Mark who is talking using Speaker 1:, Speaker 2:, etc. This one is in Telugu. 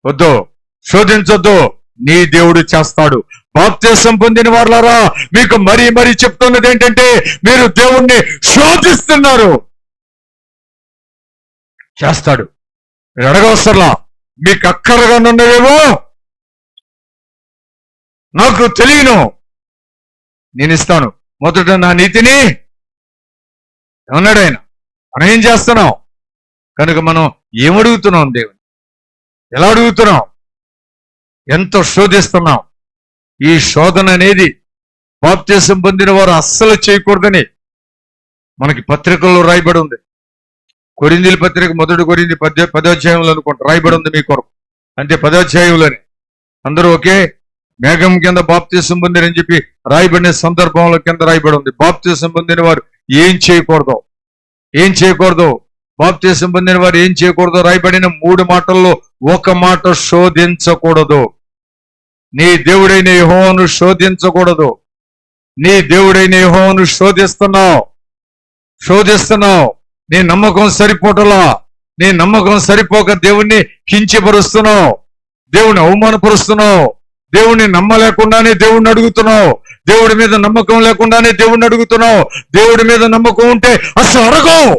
Speaker 1: వద్దు, శోధించొద్దు, నీ దేవుడు చేస్తాడు. బాప్తిసం పొందిన వాళ్ళారా, మీకు మరీ మరీ చెప్తున్నది ఏంటంటే మీరు దేవుణ్ణి శోధిస్తున్నారు. చేస్తాడు. మీరు అడగవసరలా. మీకు అక్కరగానున్నవేమో నాకు తెలియను, నేను ఇస్తాను. మొదట నా నీతిని అన్నాడు ఆయన. మనం ఏం చేస్తున్నాం కనుక మనం ఏమడుగుతున్నాం? దేవుని ఎలా అడుగుతున్నాం? ఎంతో శోధిస్తున్నాం. ఈ శోధన అనేది బాప్తిసం పొందిన వారు అస్సలు చేయకూడదని మనకి పత్రికల్లో రాయబడి ఉంది. కొరింథీల పత్రిక మొదటి కొరింథీ 10వ అధ్యాయంలో అనుకుంటా రాయబడి ఉంది మీ కొరకు. అంతే, 10వ అధ్యాయంలోనే అందరూ ఒకే మేఘం కింద బాప్తిసం పొందిరని చెప్పి రాయబడిన సందర్భంలో కింద రాయబడి ఉంది. బాప్తిసం పొందిన వారు ఏం చేయకూడదు, ఏం చేయకూడదు, బాప్తిసం పొందిన వారు ఏం చేయకూడదు రాయబడిన 3 మాటల్లో ఒక మాట శోధించకూడదు. నీ దేవుడైన యెహోవాను శోధించకూడదు. నీ దేవుడైన యెహోవాను శోధిస్తున్నావు. నీ నమ్మకం సరిపోటలా, నీ నమ్మకం సరిపోక దేవుణ్ణి కించపరుస్తున్నావు, దేవుని అవమానపరుస్తున్నావు, దేవుణ్ణి నమ్మలేకుండానే దేవుణ్ణి అడుగుతున్నావు, దేవుడి మీద నమ్మకం లేకుండానే దేవుణ్ణి అడుగుతున్నావు. దేవుడి మీద నమ్మకం ఉంటే అసలు అడగవు.